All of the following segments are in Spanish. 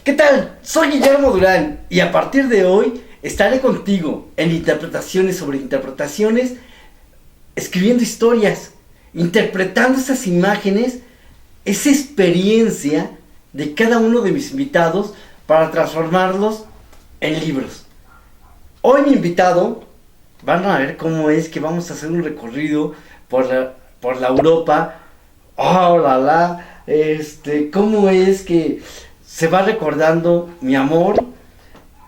¿Qué tal? Soy Guillermo Durán y a partir de hoy estaré contigo en interpretaciones sobre interpretaciones, escribiendo historias, interpretando esas imágenes, esa experiencia de cada uno de mis invitados para transformarlos en libros. Hoy mi invitado, van a ver cómo es que vamos a hacer un recorrido por la Europa. Oh, cómo es que se va recordando mi amor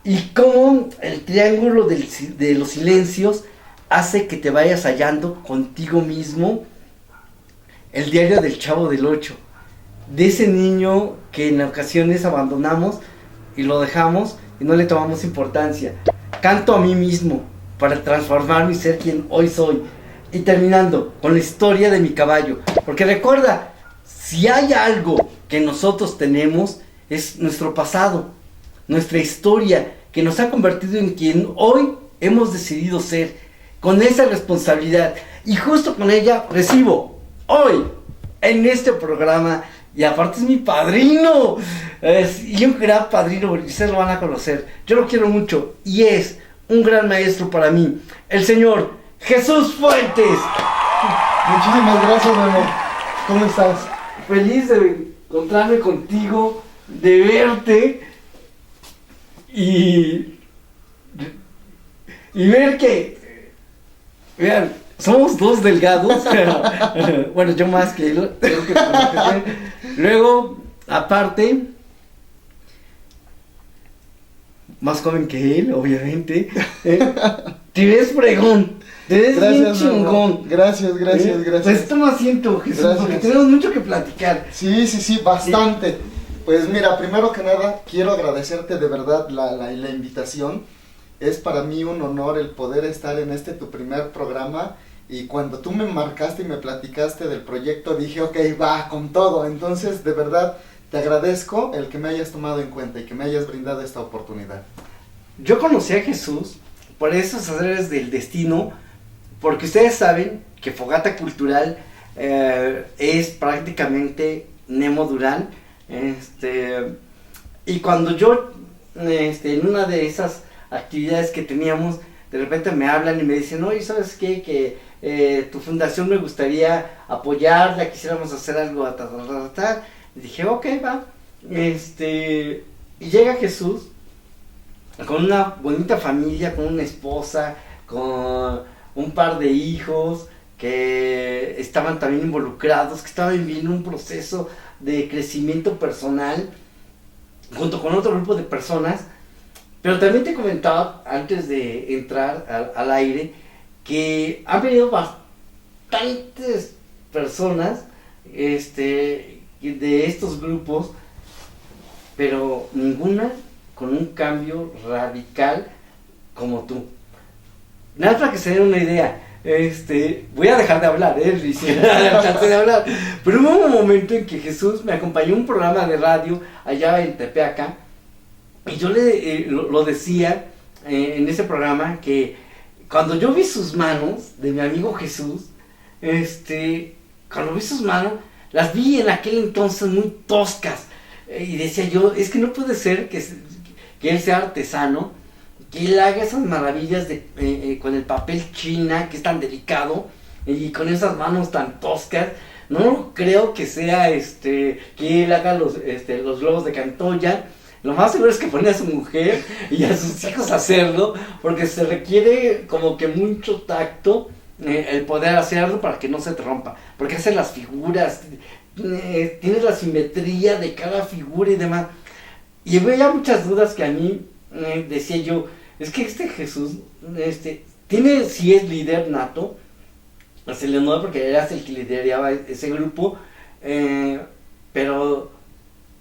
y cómo el triángulo de los silencios hace que te vayas hallando contigo mismo. El diario del Chavo del Ocho, de ese niño que en ocasiones abandonamos y lo dejamos y no le tomamos importancia. Canto a mí mismo para transformarme y ser quien hoy soy. Y terminando con la historia de mi caballo, porque recuerda, si hay algo que nosotros tenemos es nuestro pasado, nuestra historia que nos ha convertido en quien hoy hemos decidido ser, con esa responsabilidad, y justo con ella recibo hoy en este programa, y aparte es mi padrino, y un gran padrino, porque ustedes lo van a conocer, yo lo quiero mucho, y es un gran maestro para mí, el señor Jesús Fuentes. Muchísimas gracias, Memo. ¿Cómo estás? Feliz de encontrarme contigo, de verte y ver que, vean, somos dos delgados. Bueno, yo más que él, tengo que luego, aparte, más joven que él, obviamente. Te ves fregón. Te ves bien chingón. Gracias. Pues toma asiento, Jesús, Gracias. porque tenemos mucho que platicar. Sí, bastante. Sí. Pues mira, primero que nada, quiero agradecerte de verdad la invitación. Es para mí un honor el poder estar en tu primer programa. Y cuando tú me marcaste y me platicaste del proyecto, dije, ok, va, con todo. Entonces, de verdad, te agradezco el que me hayas tomado en cuenta y que me hayas brindado esta oportunidad. Yo conocí a Jesús por esos azares del destino, porque ustedes saben que Fogata Cultural es prácticamente Nemo Durán, y cuando yo en una de esas actividades que teníamos, de repente me hablan y me dicen, oye, ¿sabes qué? Que tu fundación me gustaría apoyarla, quisiéramos hacer algo, y dije, ok, va, y llega Jesús con una bonita familia, con una esposa, con un par de hijos que estaban también involucrados, que estaban viviendo un proceso de crecimiento personal junto con otro grupo de personas. Pero también te comentaba antes de entrar al aire que han venido bastantes personas de estos grupos, pero ninguna con un cambio radical como tú. Nada más para que se den una idea, voy a dejar de hablar, de hablar, pero hubo un momento en que Jesús me acompañó a un programa de radio allá en Tepeaca, y yo lo decía en ese programa que cuando yo vi sus manos de mi amigo Jesús, cuando vi sus manos, las vi en aquel entonces muy toscas, y decía yo, es que no puede ser que él sea artesano, que él haga esas maravillas con el papel china, que es tan delicado, y con esas manos tan toscas. No creo que sea que él haga los globos de Cantoya. Lo más seguro es que pone a su mujer y a sus hijos a hacerlo, porque se requiere como que mucho tacto el poder hacerlo para que no se te rompa, porque hace las figuras, tienes la simetría de cada figura y demás. Y veía muchas dudas que a mí decía yo, es que Jesús, sí es líder nato, se le nota porque era el que lideraba ese grupo, pero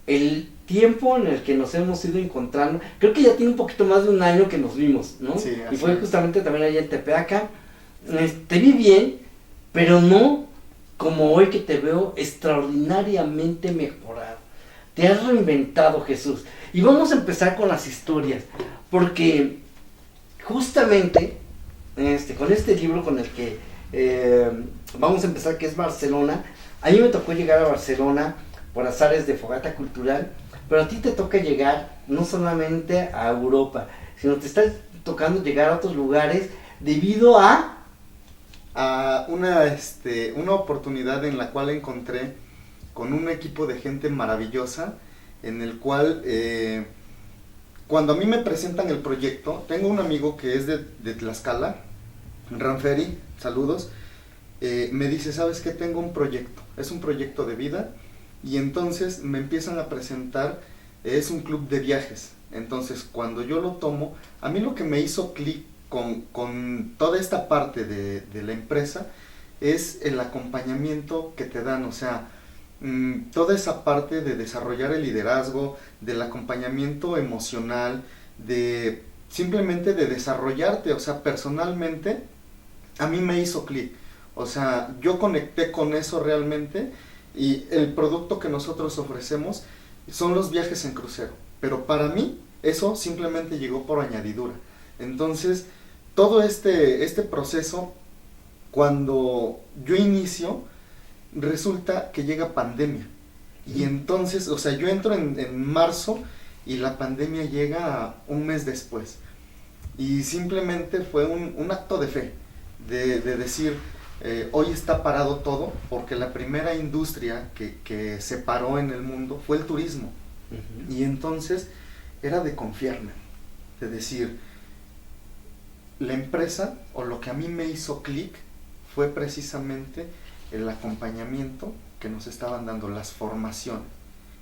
el tiempo en el que nos hemos ido encontrando, creo que ya tiene un poquito más de un año que nos vimos, ¿no? Sí, y fue justamente también allá en Tepeaca. Te vi bien, pero no como hoy que te veo extraordinariamente mejorado. Te has reinventado, Jesús. Y vamos a empezar con las historias, porque justamente con este libro con el que vamos a empezar, que es Barcelona. A mí me tocó llegar a Barcelona por azares de Fogata Cultural, pero a ti te toca llegar no solamente a Europa, sino te está tocando llegar a otros lugares debido a una oportunidad en la cual encontré con un equipo de gente maravillosa, en el cual cuando a mí me presentan el proyecto, tengo un amigo que es de Tlaxcala, Ranferi, saludos, me dice, ¿sabes qué? Tengo un proyecto, es un proyecto de vida, y entonces me empiezan a presentar, es un club de viajes. Entonces cuando yo lo tomo, a mí lo que me hizo clic con toda esta parte de la empresa es el acompañamiento que te dan, o sea, toda esa parte de desarrollar el liderazgo, del acompañamiento emocional, de simplemente de desarrollarte, o sea, personalmente, a mí me hizo clic, o sea, yo conecté con eso realmente, y el producto que nosotros ofrecemos son los viajes en crucero, pero para mí eso simplemente llegó por añadidura. Entonces, todo este proceso, cuando yo inicio, resulta que llega pandemia. Y entonces, o sea, yo entro en marzo y la pandemia llega un mes después. Y simplemente fue un acto de fe, de decir, hoy está parado todo, porque la primera industria que se paró en el mundo fue el turismo. Y entonces era de confiarme, de decir, la empresa, o lo que a mí me hizo clic, fue precisamente el acompañamiento que nos estaban dando, las formaciones.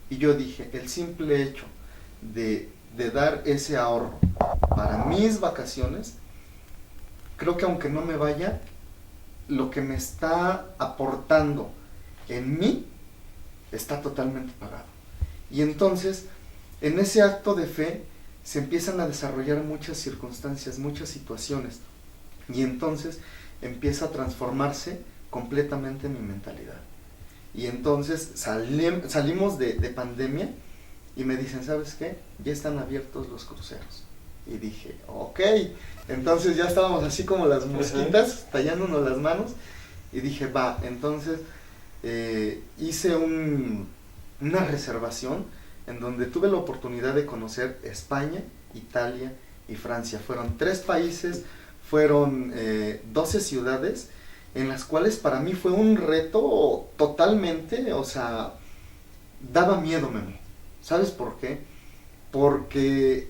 Y yo dije, el simple hecho de dar ese ahorro para mis vacaciones, creo que aunque no me vaya, lo que me está aportando en mí está totalmente pagado. Y entonces, en ese acto de fe, se empiezan a desarrollar muchas circunstancias, muchas situaciones. Y entonces empieza a transformarse completamente mi mentalidad. Y entonces salimos de pandemia y me dicen, ¿sabes qué? Ya están abiertos los cruceros. Y dije, ok. Entonces ya estábamos así como las mosquitas, tallándonos las manos. Y dije, va, entonces hice una reservación en donde tuve la oportunidad de conocer España, Italia y Francia. Fueron 3 países, fueron 12 ciudades, en las cuales para mí fue un reto totalmente, o sea, daba miedo, Memo. ¿Sabes por qué? Porque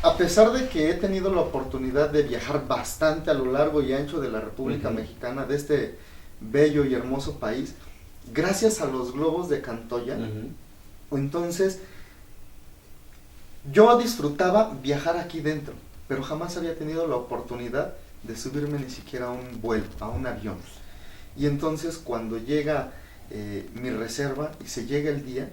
a pesar de que he tenido la oportunidad de viajar bastante a lo largo y ancho de la República Mexicana, de este bello y hermoso país, gracias a los globos de Cantoya, entonces yo disfrutaba viajar aquí dentro, pero jamás había tenido la oportunidad de subirme ni siquiera a un vuelo, a un avión. Y entonces cuando llega mi reserva y se llega el día,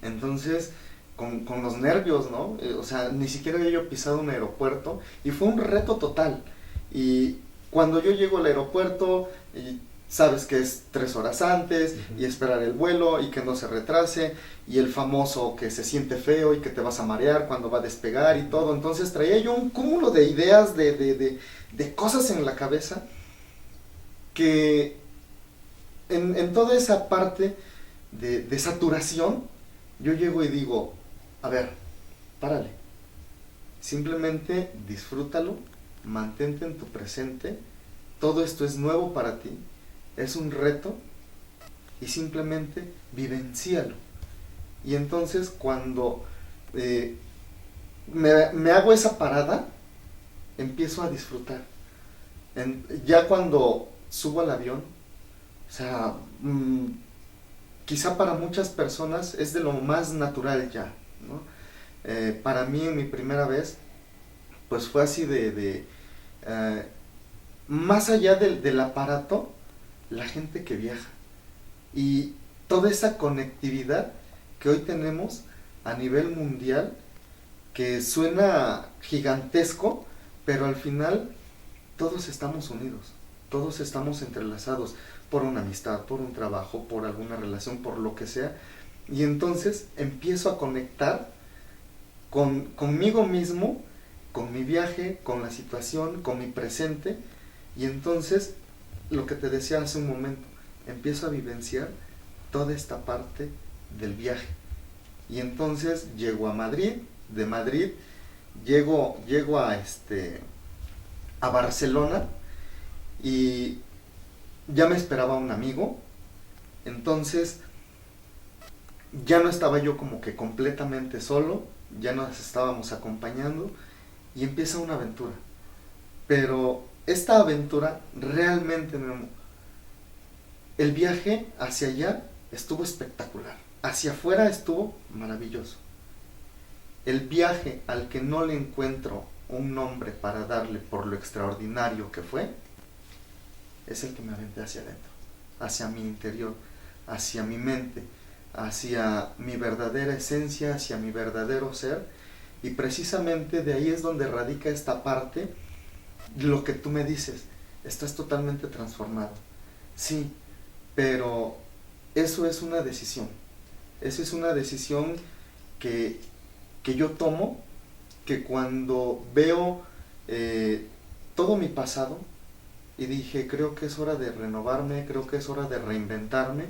entonces con los nervios, ¿no? O sea, ni siquiera había yo pisado un aeropuerto y fue un reto total. Y cuando yo llego al aeropuerto, y sabes que es 3 horas antes y esperar el vuelo y que no se retrase, y el famoso que se siente feo y que te vas a marear cuando va a despegar y todo. Entonces traía yo un cúmulo de ideas, de cosas en la cabeza, que en toda esa parte de saturación, yo llego y digo, a ver, párale, simplemente disfrútalo, mantente en tu presente, todo esto es nuevo para ti, es un reto, y simplemente vivencialo. Y entonces cuando me hago esa parada, empiezo a disfrutar. Ya cuando subo al avión, o sea, quizá para muchas personas es de lo más natural ya, ¿no? Para mí, en mi primera vez, pues fue así más allá del aparato, la gente que viaja y toda esa conectividad que hoy tenemos a nivel mundial, que suena gigantesco, pero al final todos estamos unidos, todos estamos entrelazados por una amistad, por un trabajo, por alguna relación, por lo que sea. Y entonces empiezo a conectar conmigo mismo, con mi viaje, con la situación, con mi presente. Y entonces, lo que te decía hace un momento, empiezo a vivenciar toda esta parte del viaje. Y entonces llego a Madrid, de Madrid llego a Barcelona y ya me esperaba un amigo. Entonces ya no estaba yo como que completamente solo, ya nos estábamos acompañando y empieza una aventura. Pero esta aventura realmente, Memo, el viaje hacia allá estuvo espectacular, hacia afuera estuvo maravilloso. El viaje al que no le encuentro un nombre para darle por lo extraordinario que fue, es el que me aventé hacia adentro, hacia mi interior, hacia mi mente, hacia mi verdadera esencia, hacia mi verdadero ser. Y precisamente de ahí es donde radica esta parte, lo que tú me dices, estás totalmente transformado. Sí, pero eso es una decisión. Esa es una decisión que yo tomo, que cuando veo todo mi pasado y dije, creo que es hora de renovarme, creo que es hora de reinventarme,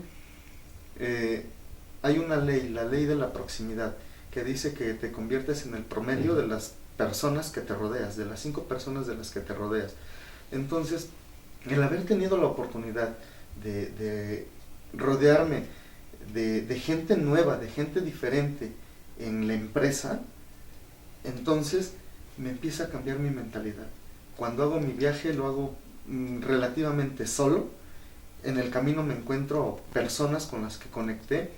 hay una ley, la ley de la proximidad, que dice que te conviertes en el promedio de las personas que te rodeas, de las 5 personas de las que te rodeas. Entonces, el haber tenido la oportunidad de rodearme de gente nueva, de gente diferente en la empresa, entonces me empieza a cambiar mi mentalidad. Cuando hago mi viaje lo hago relativamente solo. En el camino me encuentro personas con las que conecté,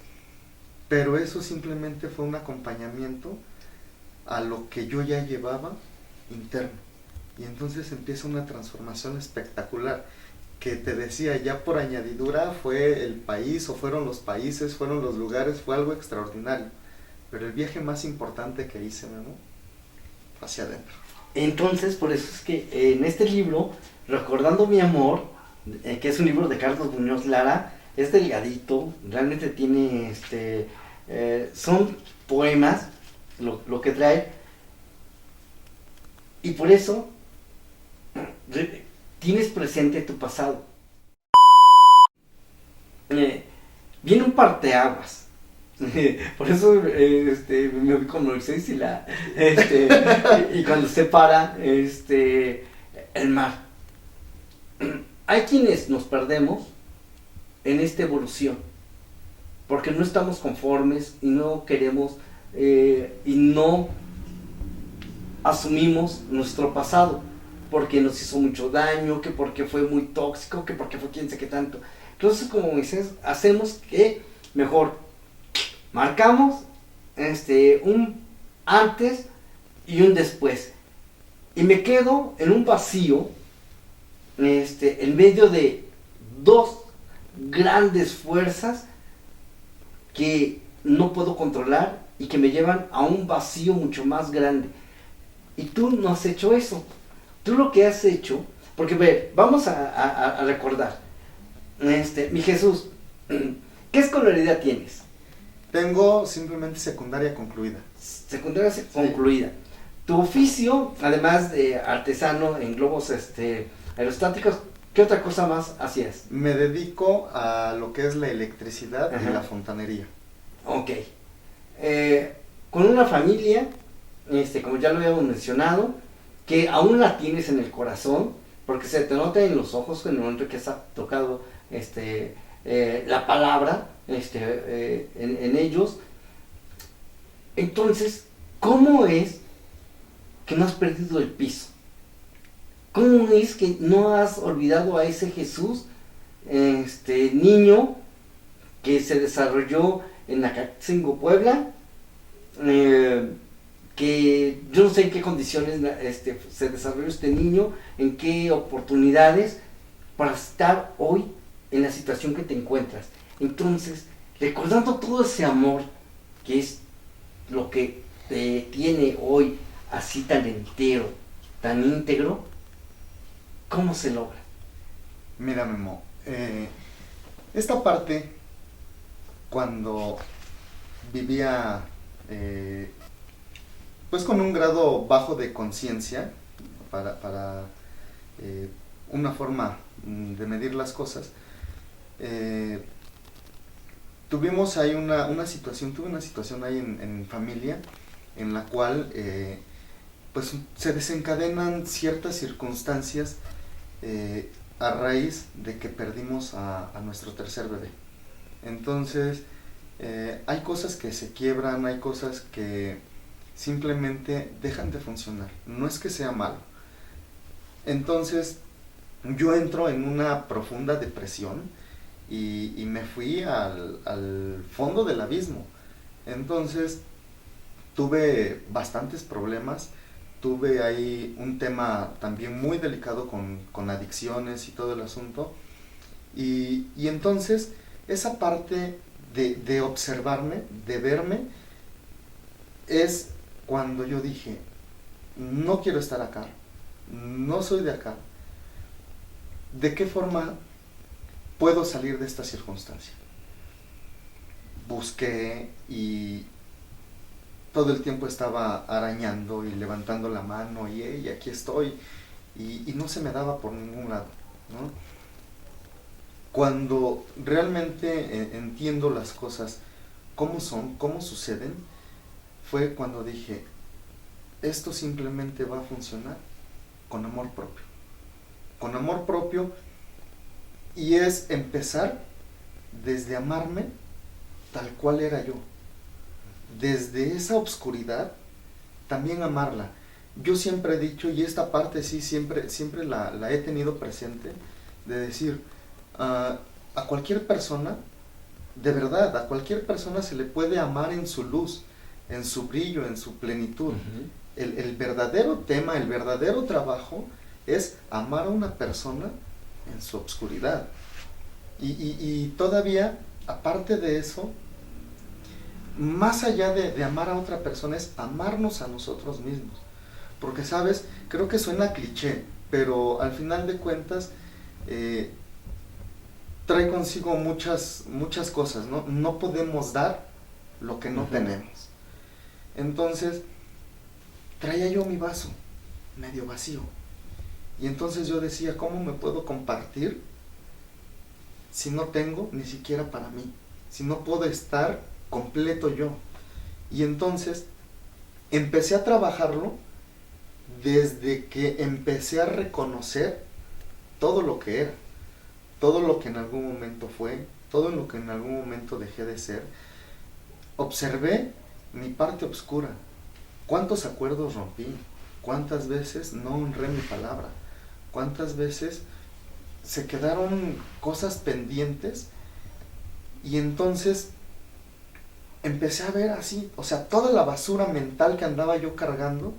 pero eso simplemente fue un acompañamiento a lo que yo ya llevaba interno. Y entonces empieza una transformación espectacular, que te decía, ya por añadidura fue el país, o fueron los países, fueron los lugares, fue algo extraordinario. Pero el viaje más importante que hice, Memo, hacia adentro. Entonces, por eso es que en este libro, Recordando mi amor, que es un libro de Carlos Muñoz Lara, es delgadito, realmente tiene, son poemas, lo que trae, y por eso tienes presente tu pasado. Viene un parteaguas. Por eso me voy con Moisés y cuando se para el mar. Hay quienes nos perdemos en esta evolución porque no estamos conformes y no queremos y no asumimos nuestro pasado porque nos hizo mucho daño, que porque fue muy tóxico, que porque fue quién sé qué tanto. Entonces, como dices, hacemos que mejor marcamos un antes y un después. Y me quedo en un vacío, en medio de 2 grandes fuerzas que no puedo controlar y que me llevan a un vacío mucho más grande. Y tú no has hecho eso. Tú lo que has hecho, porque vamos a recordar, mi Jesús, ¿qué escolaridad tienes? Tengo simplemente secundaria concluida. Secundaria concluida. Tu oficio, además de artesano en globos aerostáticos, ¿qué otra cosa más hacías? Me dedico a lo que es la electricidad y la fontanería. Ok. Con una familia, como ya lo habíamos mencionado, que aún la tienes en el corazón, porque se te nota en los ojos en el momento que has tocado la palabra en ellos. Entonces, ¿cómo es que no has perdido el piso? ¿Cómo es que no has olvidado a ese Jesús, niño que se desarrolló en Acatzingo, Puebla, que yo no sé en qué condiciones se desarrolló este niño, en qué oportunidades para estar hoy en la situación que te encuentras? Entonces, recordando todo ese amor que es lo que te tiene hoy así tan entero, tan íntegro, ¿cómo se logra? Mira, Memo, esta parte, cuando vivía pues con un grado bajo de conciencia, para una forma de medir las cosas, tuvimos ahí una situación, tuve una situación ahí en familia, en la cual pues se desencadenan ciertas circunstancias a raíz de que perdimos a nuestro tercer bebé. Entonces, hay cosas que se quiebran, hay cosas que simplemente dejan de funcionar. No es que sea malo. Entonces, yo entro en una profunda depresión y me fui al fondo del abismo. Entonces, tuve bastantes problemas. Tuve ahí un tema también muy delicado con adicciones y todo el asunto. Y entonces, esa parte de observarme, de verme, es cuando yo dije, no quiero estar acá, no soy de acá. ¿De qué forma puedo salir de esta circunstancia? Busqué y todo el tiempo estaba arañando y levantando la mano y hey, aquí estoy, y no se me daba por ningún lado, ¿no? Cuando realmente entiendo las cosas cómo son, cómo suceden, fue cuando dije, esto simplemente va a funcionar con amor propio. Con amor propio, y es empezar desde amarme tal cual era yo. Desde esa obscuridad, también amarla. Yo siempre he dicho, y esta parte sí siempre la he tenido presente, de decir, a cualquier persona, de verdad, a cualquier persona se le puede amar en su luz, en su brillo, en su plenitud. El verdadero tema, el verdadero trabajo es amar a una persona en su obscuridad. Y todavía, aparte de eso, más allá de amar a otra persona, es amarnos a nosotros mismos. Porque, ¿sabes? Creo que suena cliché, pero al final de cuentas trae consigo muchas cosas, ¿no? No podemos dar lo que no tenemos. Entonces, traía yo mi vaso medio vacío. Y entonces yo decía, ¿cómo me puedo compartir si no tengo ni siquiera para mí? Si no puedo estar completo yo. Y entonces empecé a trabajarlo desde que empecé a reconocer todo lo que era, todo lo que en algún momento fue, todo lo que en algún momento dejé de ser. Observé mi parte oscura, cuántos acuerdos rompí, cuántas veces no honré mi palabra, cuántas veces se quedaron cosas pendientes, y entonces empecé a ver así, o sea, toda la basura mental que andaba yo cargando.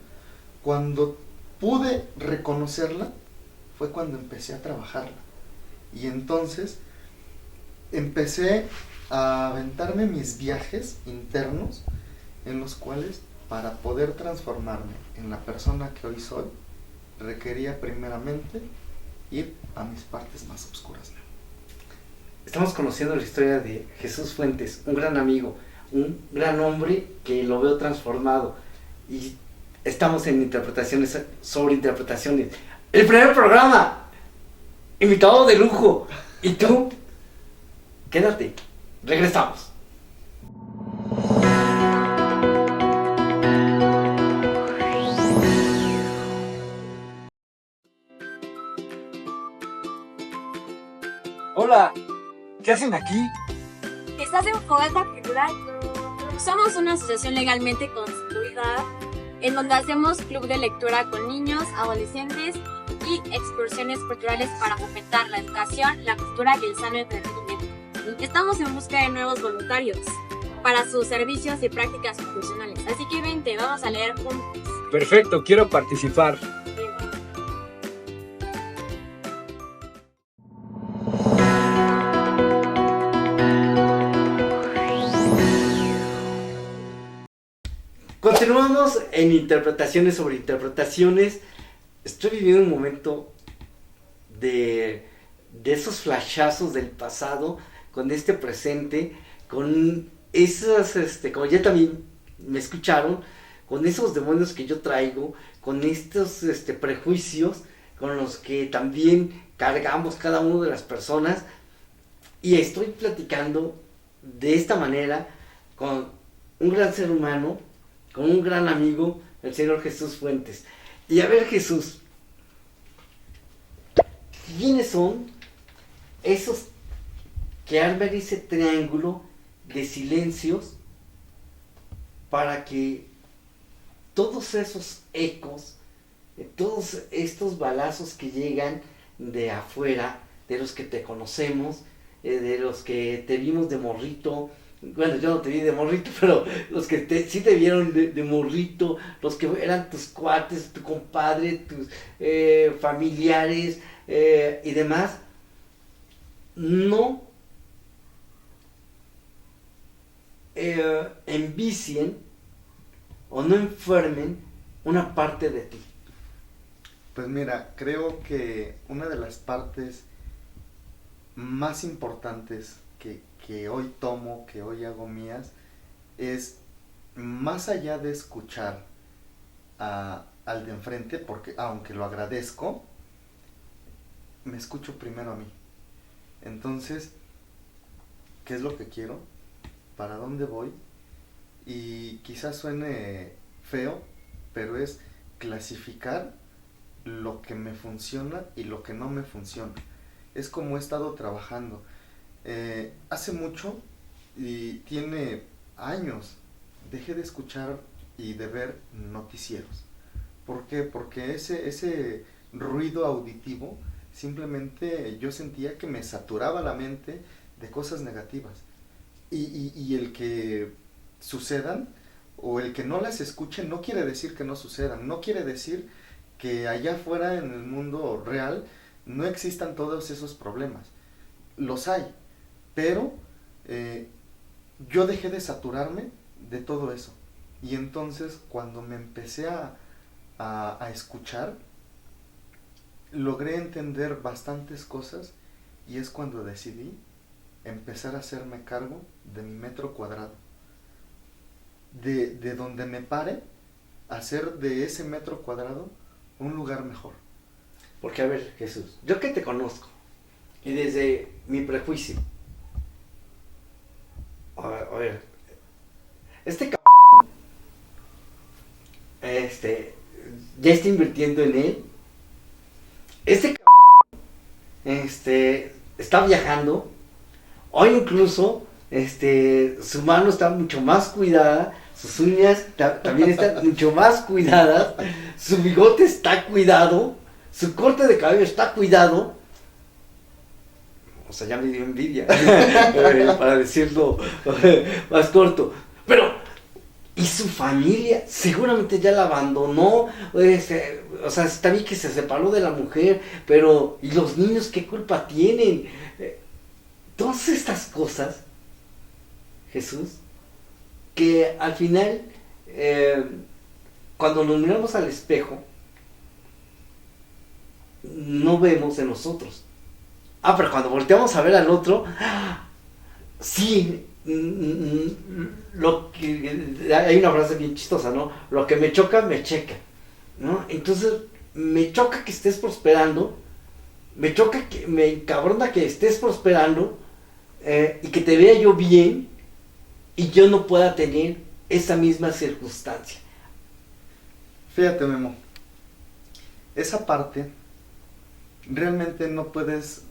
Cuando pude reconocerla, fue cuando empecé a trabajarla. Y entonces empecé a aventarme mis viajes internos, en los cuales, para poder transformarme en la persona que hoy soy, requería primeramente ir a mis partes más oscuras. Estamos conociendo la historia de Jesús Fuentes, un gran amigo, un gran hombre que lo veo transformado, y estamos en interpretaciones sobre interpretaciones. El primer programa, invitado de lujo, y tú, quédate, regresamos. Hola, ¿qué hacen aquí? ¿Estás en Fogata Cultural? Somos una asociación legalmente constituida en donde hacemos club de lectura con niños, adolescentes y excursiones culturales para fomentar la educación, la cultura y el sano entretenimiento. Estamos en busca de nuevos voluntarios para sus servicios y prácticas profesionales. Así que vente, vamos a leer juntos. Perfecto, quiero participar. Continuamos en interpretaciones sobre interpretaciones. Estoy viviendo un momento de esos flashazos del pasado con este presente, con esas, como ya también me escucharon, con esos demonios que yo traigo, con estos prejuicios con los que también cargamos cada una de las personas. Y estoy platicando de esta manera con un gran ser humano, con un gran amigo, el Señor Jesús Fuentes. Y a ver, Jesús, ¿quiénes son esos que arman ese triángulo de silencios para que todos esos ecos, todos estos balazos que llegan de afuera, de los que te conocemos, de los que te vimos de morrito, bueno, yo no te vi de morrito, pero los que sí te vieron de morrito, los que eran tus cuates, tu compadre, tus familiares y demás, no envicien o no enfermen una parte de ti? Pues mira, creo que una de las partes más importantes que hoy tomo, que hoy hago mías, es más allá de escuchar al de enfrente, porque aunque lo agradezco, me escucho primero a mí. Entonces, ¿qué es lo que quiero? ¿Para dónde voy? Y quizás suene feo, pero es clasificar lo que me funciona y lo que no me funciona. Es como he estado trabajando. Hace mucho, y tiene años, dejé de escuchar y de ver noticieros. ¿Por qué? Porque ese ruido auditivo, simplemente yo sentía que me saturaba la mente de cosas negativas. Y el que sucedan, o el que no las escuche, no quiere decir que no sucedan, no quiere decir que allá afuera en el mundo real no existan todos esos problemas. Los hay, pero yo dejé de saturarme de todo eso. Y entonces cuando me empecé a escuchar, logré entender bastantes cosas, y es cuando decidí empezar a hacerme cargo de mi metro cuadrado. De donde me pare, hacer de ese metro cuadrado un lugar mejor. Porque a ver, Jesús, yo que te conozco, y desde mi prejuicio, a ver, este ya está invirtiendo en él, está viajando, hoy incluso, su mano está mucho más cuidada, sus uñas también están mucho más cuidadas, su bigote está cuidado, su corte de cabello está cuidado. O sea, ya me dio envidia, para decirlo más corto. Pero, ¿y su familia? Seguramente ya la abandonó. O sea, está bien que se separó de la mujer, pero ¿y los niños qué culpa tienen? Todas estas cosas, Jesús, que al final, cuando nos miramos al espejo, no vemos en nosotros. Pero cuando volteamos a ver al otro, sí, hay una frase bien chistosa, ¿no? Lo que me choca, me checa, ¿no? Entonces, me choca que estés prosperando, me encabrona que estés prosperando, y que te vea yo bien, y yo no pueda tener esa misma circunstancia. Fíjate, Memo, esa parte realmente no puedes,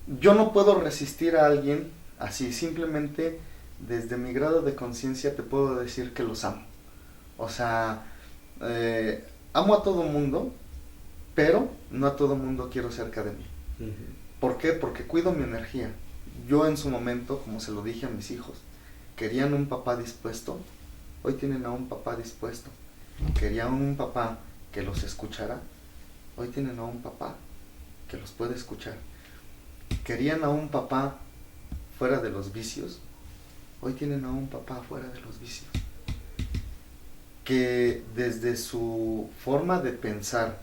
yo no puedo resistir a alguien así. Simplemente desde mi grado de conciencia te puedo decir que los amo. O sea, amo a todo mundo, pero no a todo mundo quiero cerca de mí. Uh-huh. ¿Por qué? Porque cuido mi energía. Yo en su momento, como se lo dije a mis hijos, querían un papá dispuesto, hoy tienen a un papá dispuesto. Querían un papá que los escuchara, hoy tienen a un papá que los puede escuchar. Querían a un papá fuera de los vicios, hoy tienen a un papá fuera de los vicios. Que desde su forma de pensar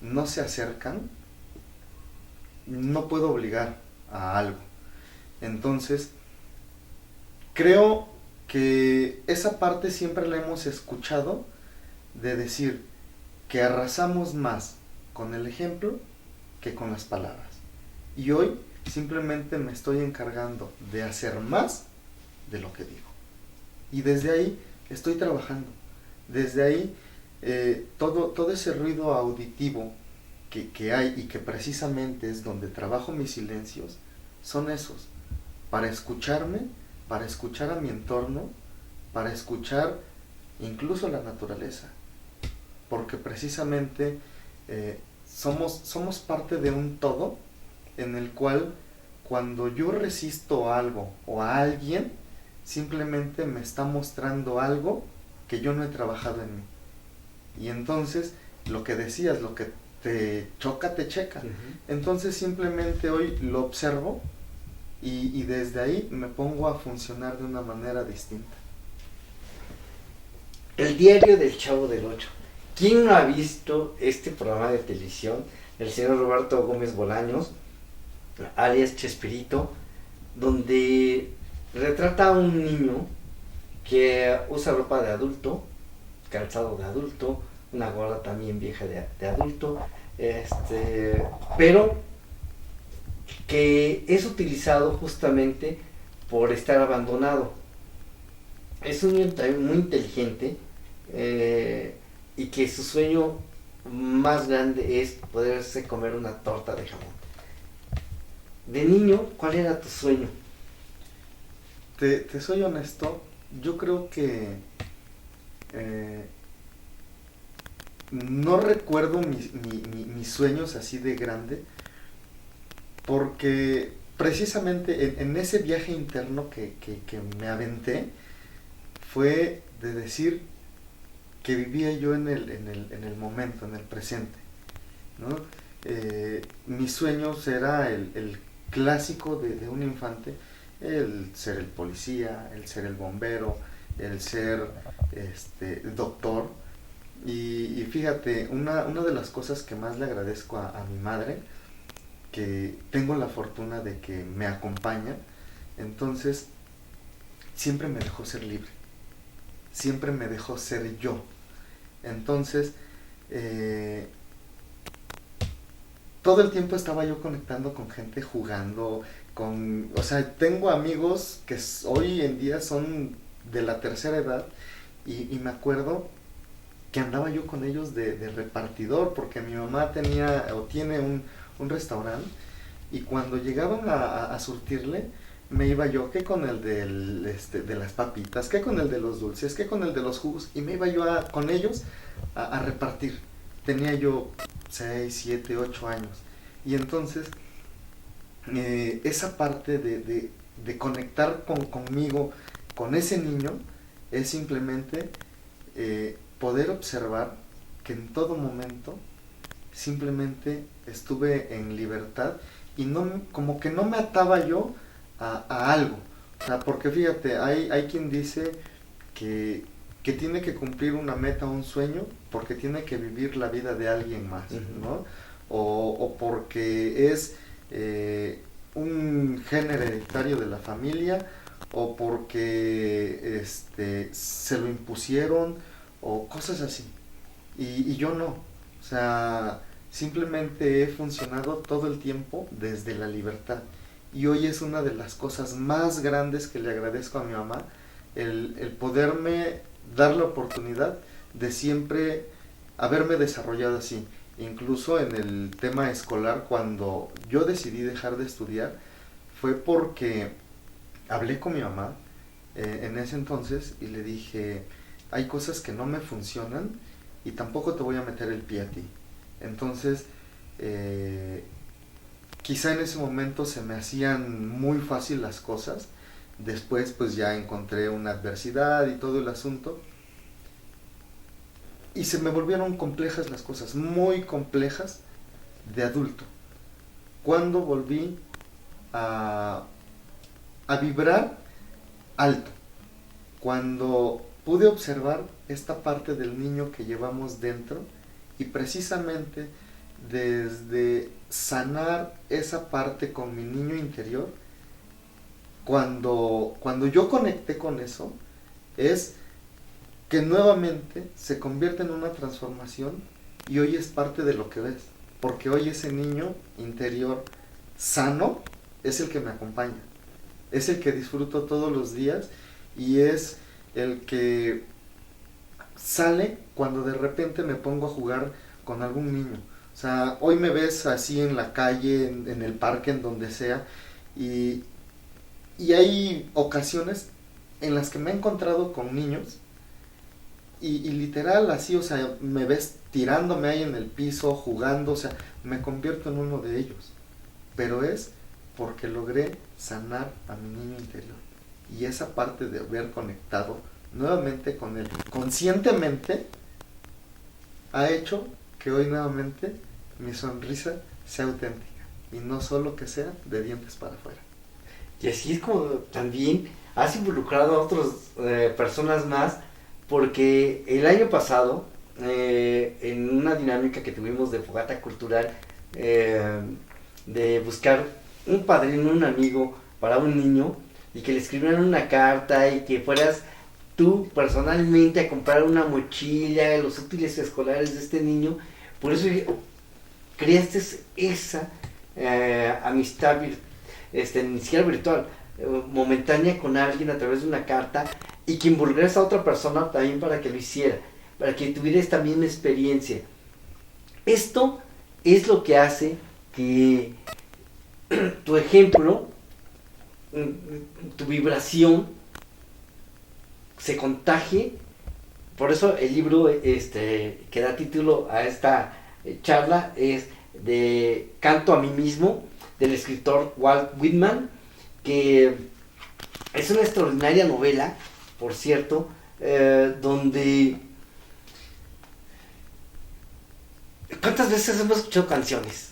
no se acercan, no puedo obligar a algo. Entonces, creo que esa parte siempre la hemos escuchado, de decir que arrasamos más con el ejemplo que con las palabras. Y hoy simplemente me estoy encargando de hacer más de lo que digo. Y desde ahí estoy trabajando. Desde ahí todo ese ruido auditivo que hay y que precisamente es donde trabajo mis silencios, son esos, para escucharme, para escuchar a mi entorno, para escuchar incluso la naturaleza, porque precisamente somos parte de un todo en el cual cuando yo resisto algo o a alguien, simplemente me está mostrando algo que yo no he trabajado en mí. Y entonces, lo que decías, lo que te choca, te checa. Entonces simplemente hoy lo observo y desde ahí me pongo a funcionar de una manera distinta. El diario del Chavo del Ocho. ¿Quién no ha visto este programa de televisión del señor Roberto Gómez Bolaños, alias Chespirito, donde retrata a un niño que usa ropa de adulto, calzado de adulto, una gorra también vieja de adulto, pero que es utilizado justamente por estar abandonado. Es un niño también muy inteligente y que su sueño más grande es poderse comer una torta de jamón. De niño, ¿cuál era tu sueño? Te soy honesto, yo creo que no recuerdo mis sueños así de grande, porque precisamente en ese viaje interno que me aventé, fue de decir que vivía yo en el momento, en el presente, ¿no? Mis sueños era el clásico de un infante, el ser el policía, el ser el bombero, el ser doctor. Y fíjate, una de las cosas que más le agradezco a mi madre, que tengo la fortuna de que me acompaña, entonces siempre me dejó ser libre, siempre me dejó ser yo. Entonces todo el tiempo estaba yo conectando con gente, jugando, o sea, tengo amigos que hoy en día son de la tercera edad y me acuerdo que andaba yo con ellos de repartidor, porque mi mamá tenía o tiene un restaurante, y cuando llegaban a surtirle, me iba yo, que con el de las papitas, que con el de los dulces, que con el de los jugos, y me iba yo con ellos a repartir. Tenía yo 6, 7, 8 años, y entonces esa parte de conectar conmigo, con ese niño, es simplemente poder observar que en todo momento simplemente estuve en libertad y no, como que no me ataba yo a algo. O sea, porque fíjate, hay quien dice que tiene que cumplir una meta, un sueño, porque tiene que vivir la vida de alguien más, ¿no? O porque es un gen hereditario de la familia, o porque se lo impusieron, o cosas así. Y yo no. O sea, simplemente he funcionado todo el tiempo desde la libertad. Y hoy es una de las cosas más grandes que le agradezco a mi mamá, el poderme dar la oportunidad de siempre haberme desarrollado así. Incluso en el tema escolar, cuando yo decidí dejar de estudiar, fue porque hablé con mi mamá en ese entonces y le dije, hay cosas que no me funcionan y tampoco te voy a meter el pie a ti. Entonces, quizá en ese momento se me hacían muy fácil las cosas. Después pues ya encontré una adversidad y todo el asunto. Y se me volvieron complejas las cosas, muy complejas de adulto. Cuando volví a vibrar alto. Cuando pude observar esta parte del niño que llevamos dentro y precisamente desde sanar esa parte con mi niño interior, cuando yo conecté con eso, es que nuevamente se convierte en una transformación y hoy es parte de lo que ves, porque hoy ese niño interior sano es el que me acompaña, es el que disfruto todos los días y es el que sale cuando de repente me pongo a jugar con algún niño. O sea, hoy me ves así en la calle, en el parque, en donde sea, y hay ocasiones en las que me he encontrado con niños y literal así, o sea, me ves tirándome ahí en el piso, jugando, o sea, me convierto en uno de ellos. Pero es porque logré sanar a mi niño interior. Y esa parte de haber conectado nuevamente con él, conscientemente, ha hecho que hoy nuevamente mi sonrisa sea auténtica. Y no solo que sea de dientes para afuera. Y así es como también has involucrado a otras personas más, porque el año pasado, en una dinámica que tuvimos de fogata cultural, de buscar un padrino, un amigo para un niño, y que le escribieran una carta y que fueras tú personalmente a comprar una mochila, los útiles escolares de este niño, por eso creaste esa amistad ni siquiera virtual, momentánea con alguien a través de una carta, y que involucraras a otra persona también para que lo hiciera, para que tuvieras también una experiencia. Esto es lo que hace que tu ejemplo, tu vibración se contagie. Por eso el libro que da título a esta charla es de Canto a mí mismo, del escritor Walt Whitman, que es una extraordinaria novela, por cierto, donde ¿cuántas veces hemos escuchado canciones?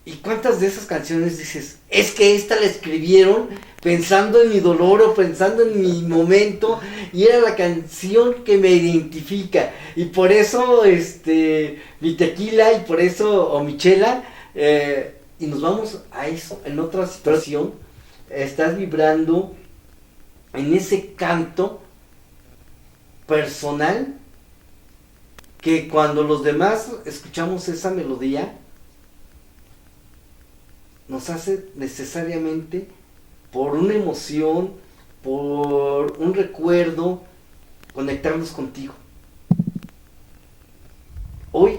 ¿Y cuántas de esas canciones dices, es que esta la escribieron pensando en mi dolor o pensando en mi momento, y era la canción que me identifica, y por eso mi tequila, y por eso o mi chela, y nos vamos a eso, en otra situación, estás vibrando en ese canto personal, que cuando los demás escuchamos esa melodía, nos hace necesariamente, por una emoción, por un recuerdo, conectarnos contigo. Hoy,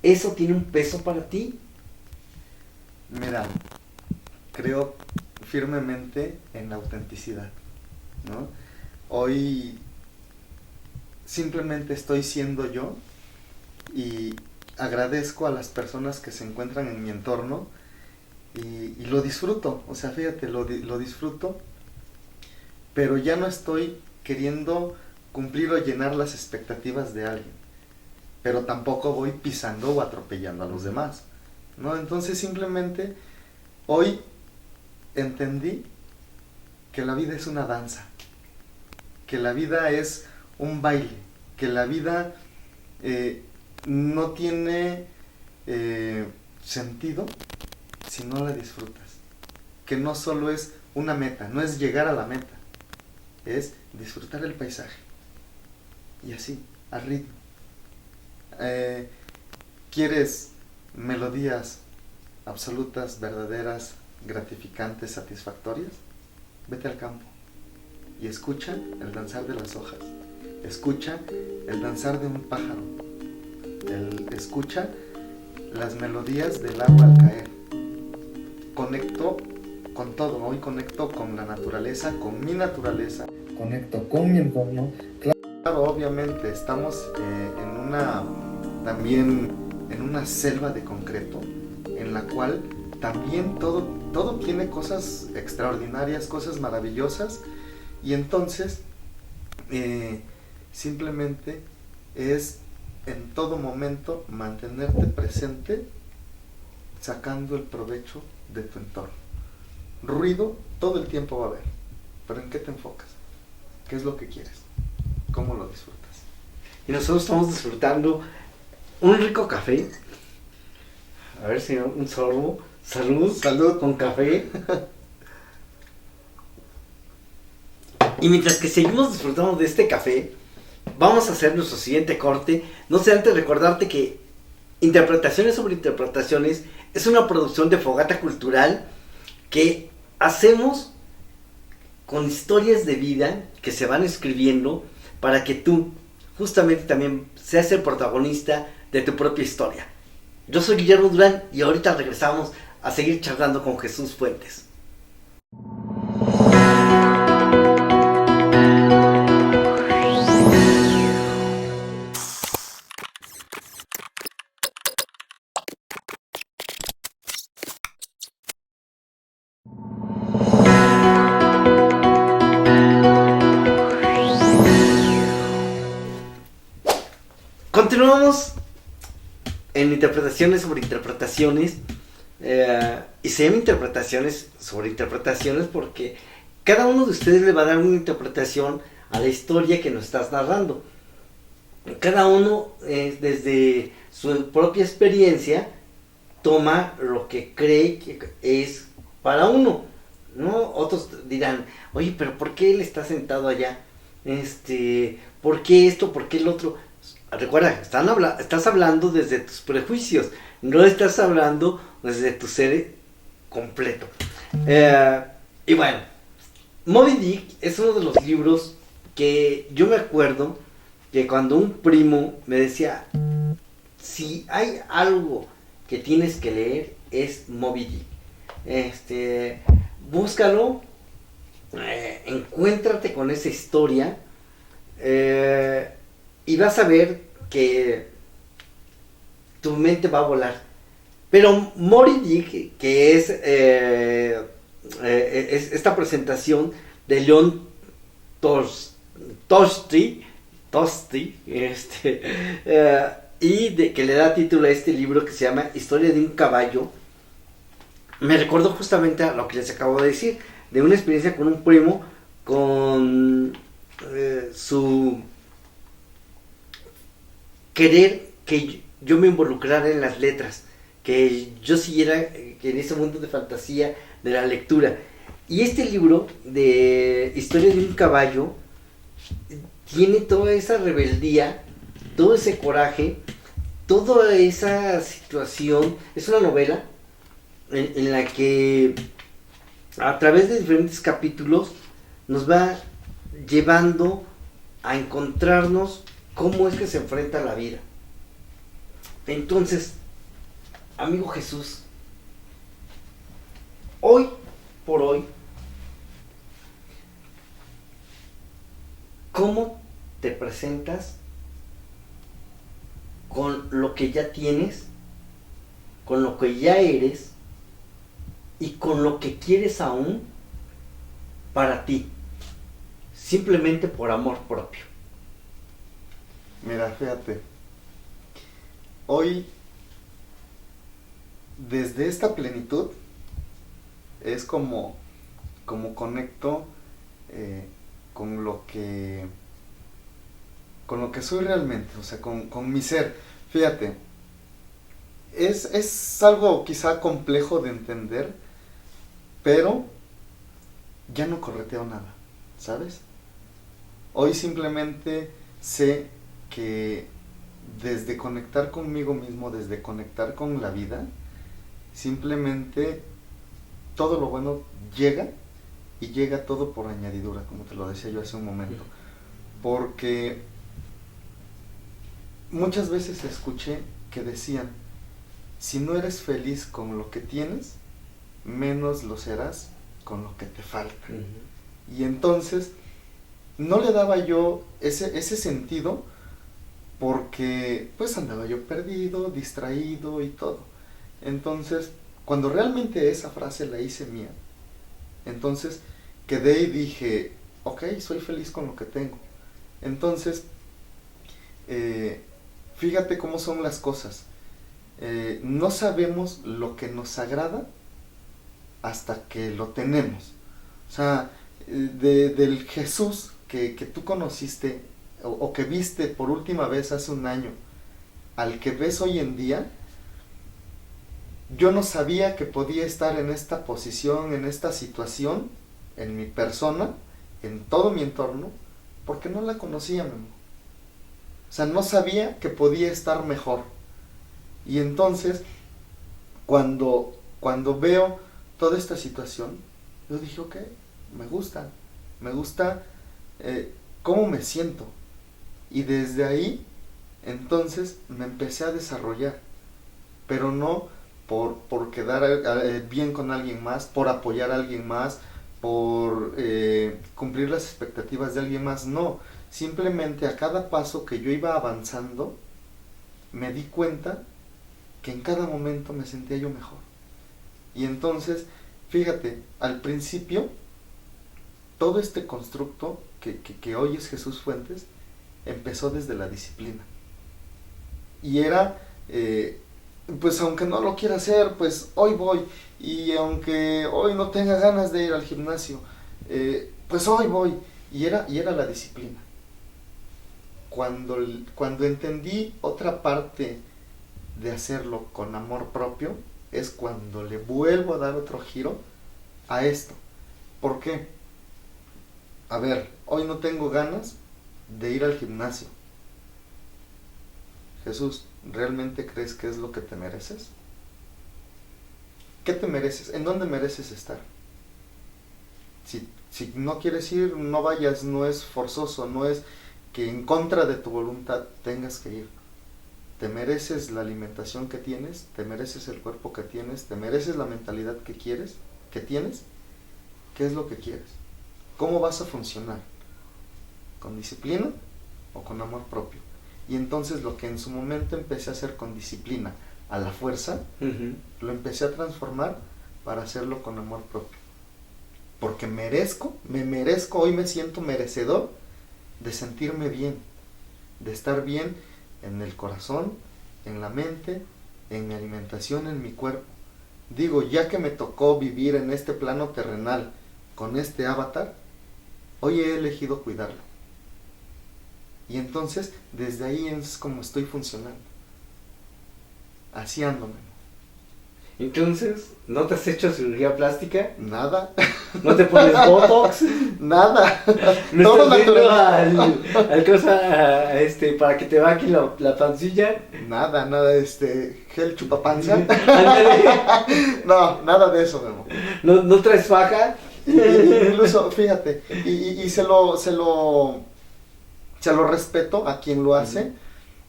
¿eso tiene un peso para ti? Mira, creo firmemente en la autenticidad, ¿no? Hoy simplemente estoy siendo yo y agradezco a las personas que se encuentran en mi entorno y lo disfruto, o sea, fíjate, lo disfruto, pero ya no estoy queriendo cumplir o llenar las expectativas de alguien, pero tampoco voy pisando o atropellando a los demás, ¿no? Entonces simplemente hoy entendí que la vida es una danza, que la vida es un baile, que la vida no tiene sentido si no la disfrutas, que no solo es una meta, no es llegar a la meta, es disfrutar el paisaje, y así, al ritmo. ¿Quieres melodías absolutas, verdaderas, gratificantes, satisfactorias? Vete al campo y escucha el danzar de las hojas, escucha el danzar de un pájaro, escucha las melodías del agua al caer. Conecto con todo, hoy conecto con la naturaleza, con mi naturaleza, conecto con mi entorno. Claro, obviamente estamos también en una selva de concreto, en la cual también todo tiene cosas extraordinarias, cosas maravillosas, y entonces simplemente es en todo momento mantenerte presente, sacando el provecho de tu entorno. Ruido todo el tiempo va a haber, pero ¿en qué te enfocas? ¿Qué es lo que quieres? ¿Cómo lo disfrutas? Y nosotros estamos disfrutando un rico café. A ver, señor, un sorbo. Salud con café. Y mientras que seguimos disfrutando de este café, vamos a hacer nuestro siguiente corte. No sé, antes recordarte que Interpretaciones sobre Interpretaciones es una producción de Fogata Cultural que hacemos con historias de vida que se van escribiendo para que tú justamente también seas el protagonista de tu propia historia. Yo soy Guillermo Durán y ahorita regresamos a seguir charlando con Jesús Fuentes. Continuamos en interpretaciones sobre interpretaciones, y se llama interpretaciones sobre interpretaciones porque cada uno de ustedes le va a dar una interpretación a la historia que nos estás narrando. Cada uno, desde su propia experiencia, toma lo que cree que es para uno, ¿no? Otros dirán, oye, pero ¿por qué él está sentado allá? ¿Por qué esto? ¿Por qué el otro? Recuerda, estás hablando desde tus prejuicios, no estás hablando desde tu ser completo. Y bueno, Moby Dick es uno de los libros que yo me acuerdo que cuando un primo me decía, si hay algo que tienes que leer es Moby Dick. Búscalo, encuéntrate con esa historia, y vas a ver que tu mente va a volar. Pero Moby Dick, que es esta presentación de León Tolstoy, y que le da título a este libro que se llama Historia de un caballo, me recordó justamente a lo que les acabo de decir, de una experiencia con un primo, con su querer que yo me involucrara en las letras, que yo siguiera en ese mundo de fantasía de la lectura. Y este libro de Historia de un caballo tiene toda esa rebeldía, todo ese coraje, toda esa situación. Es una novela en la que a través de diferentes capítulos nos va llevando a encontrarnos cómo es que se enfrenta la vida. Entonces, amigo Jesús, hoy por hoy, ¿cómo te presentas con lo que ya tienes, con lo que ya eres y con lo que quieres aún para ti, simplemente por amor propio? Mira, fíjate, hoy, desde esta plenitud, es como conecto con lo que soy realmente, o sea, con mi ser. Fíjate, es algo quizá complejo de entender, pero ya no correteo nada, ¿sabes? Hoy simplemente sé que desde conectar conmigo mismo, desde conectar con la vida, simplemente todo lo bueno llega, y llega todo por añadidura, como te lo decía yo hace un momento. Porque muchas veces escuché que decían, si no eres feliz con lo que tienes, menos lo serás con lo que te falta. Y entonces no le daba yo ese sentido, porque pues andaba yo perdido, distraído y todo. Entonces, cuando realmente esa frase la hice mía, entonces quedé y dije, ok, soy feliz con lo que tengo. Entonces, fíjate cómo son las cosas. No sabemos lo que nos agrada hasta que lo tenemos. O sea, del Jesús que tú conociste o que viste por última vez hace un año, al que ves hoy en día, yo no sabía que podía estar en esta posición, en esta situación, en mi persona, en todo mi entorno, porque no la conocía, Memo. O sea, no sabía que podía estar mejor. Y entonces, cuando veo toda esta situación, yo dije, ok, me gusta cómo me siento. Y desde ahí, entonces, me empecé a desarrollar, pero no por quedar bien con alguien más, por apoyar a alguien más, por cumplir las expectativas de alguien más, no. Simplemente a cada paso que yo iba avanzando, me di cuenta que en cada momento me sentía yo mejor. Y entonces, fíjate, al principio, todo este constructo que hoy es Jesús Fuentes, empezó desde la disciplina. Y era, pues aunque no lo quiera hacer, pues hoy voy. Y aunque hoy no tenga ganas de ir al gimnasio, pues hoy voy. Y era la disciplina. Cuando entendí otra parte de hacerlo con amor propio, es cuando le vuelvo a dar otro giro a esto. ¿Por qué? A ver, hoy no tengo ganas de ir al gimnasio. Jesús, ¿realmente crees que es lo que te mereces? ¿Qué te mereces? ¿En dónde mereces estar? Si no quieres ir, no vayas, no es forzoso, no es que en contra de tu voluntad tengas que ir. Te mereces la alimentación que tienes, te mereces el cuerpo que tienes, te mereces la mentalidad que tienes. ¿Qué es lo que quieres? ¿Cómo vas a funcionar? ¿Con disciplina o con amor propio? Y entonces lo que en su momento empecé a hacer con disciplina a la fuerza, lo empecé a transformar para hacerlo con amor propio. Porque me merezco, hoy me siento merecedor de sentirme bien, de estar bien en el corazón, en la mente, en mi alimentación, en mi cuerpo. Digo, ya que me tocó vivir en este plano terrenal con este avatar, hoy he elegido cuidarlo. Y entonces, desde ahí es como estoy funcionando. Así ando, Memo. Entonces, ¿no te has hecho cirugía plástica? Nada. ¿No te pones botox? Nada. ¿No Todo estás viendo natural. al cosa, para que te baje la pancilla? Nada, gel chupapanza. Ándale. No, nada de eso, Memo. ¿No traes faja? Incluso, fíjate, y se lo respeto a quien lo hace,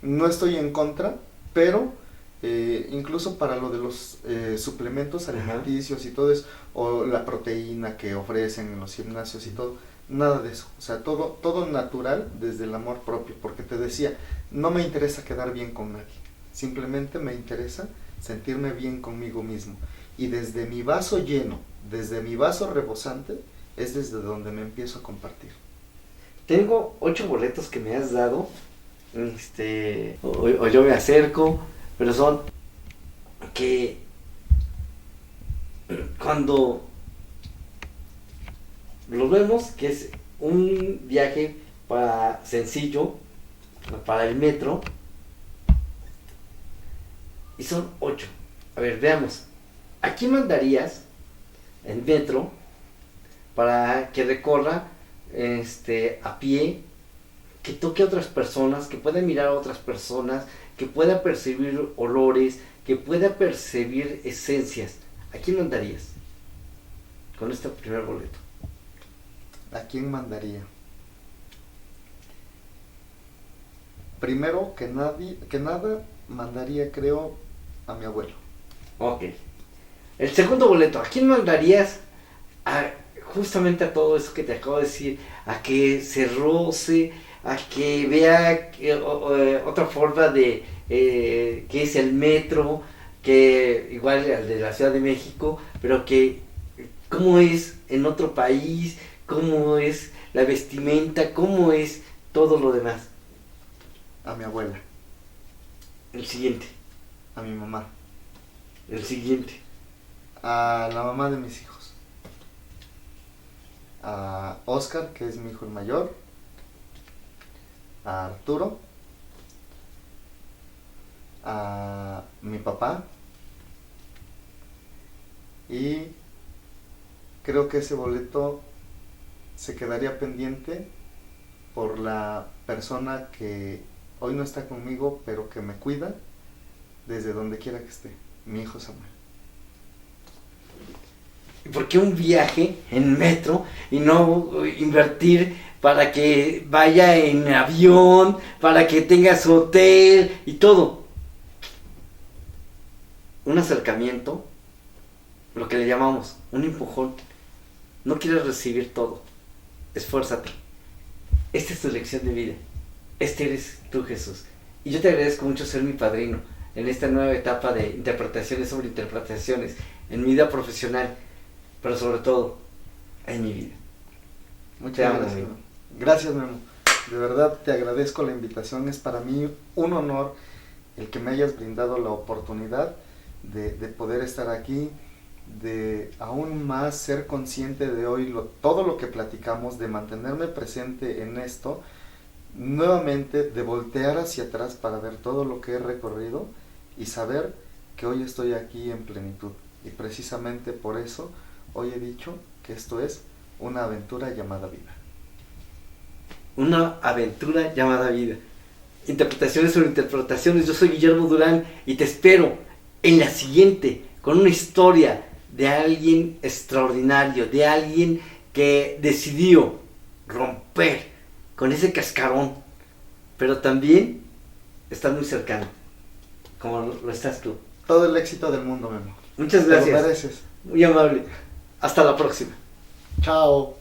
no estoy en contra, pero incluso para lo de los suplementos alimenticios y todo eso, o la proteína que ofrecen en los gimnasios y todo, nada de eso, o sea, todo natural desde el amor propio, porque te decía, no me interesa quedar bien con nadie, simplemente me interesa sentirme bien conmigo mismo, y desde mi vaso lleno, desde mi vaso rebosante, es desde donde me empiezo a compartir. Tengo 8 boletos que me has dado, o yo me acerco, pero son que cuando lo vemos que es un viaje sencillo para el metro, y son 8. A ver, veamos, ¿a quién mandarías en metro para que recorra a pie, que toque a otras personas, que pueda mirar a otras personas, que pueda percibir olores, que pueda percibir esencias? ¿A quién mandarías con este primer boleto? ¿A quién mandaría? Primero que nada, mandaría, creo, a mi abuelo. Ok. El segundo boleto, ¿a quién mandarías justamente a todo eso que te acabo de decir? A que se roce, a que vea otra forma de que es el metro, que igual al de la Ciudad de México, pero que cómo es en otro país, cómo es la vestimenta, cómo es todo lo demás. A mi abuela. El siguiente. A mi mamá. El siguiente. A la mamá de mis hijos. A Oscar, que es mi hijo el mayor. A Arturo. A mi papá. Y creo que ese boleto se quedaría pendiente por la persona que hoy no está conmigo, pero que me cuida desde donde quiera que esté, mi hijo Samuel. ¿Y por qué un viaje en metro y no invertir para que vaya en avión, para que tenga su hotel y todo? Un acercamiento, lo que le llamamos un empujón. No quieres recibir todo, esfuérzate. Esta es tu lección de vida. Este eres tú, Jesús. Y yo te agradezco mucho ser mi padrino en esta nueva etapa de interpretaciones sobre interpretaciones, en mi vida profesional, pero sobre todo en mi vida. Muchas Te amo, gracias. amigo. Gracias, Memo. De verdad te agradezco la invitación. Es para mí un honor el que me hayas brindado la oportunidad de poder estar aquí, de aún más ser consciente de hoy todo lo que platicamos, de mantenerme presente en esto, nuevamente de voltear hacia atrás para ver todo lo que he recorrido y saber que hoy estoy aquí en plenitud. Y precisamente por eso hoy he dicho que esto es una aventura llamada vida. Una aventura llamada vida. Interpretaciones sobre interpretaciones. Yo soy Guillermo Durán y te espero en la siguiente con una historia de alguien extraordinario, de alguien que decidió romper con ese cascarón, pero también está muy cercano, como lo estás tú. Todo el éxito del mundo, Memo. Muchas Te lo gracias. mereces. Muy amable. Hasta la próxima. Chao.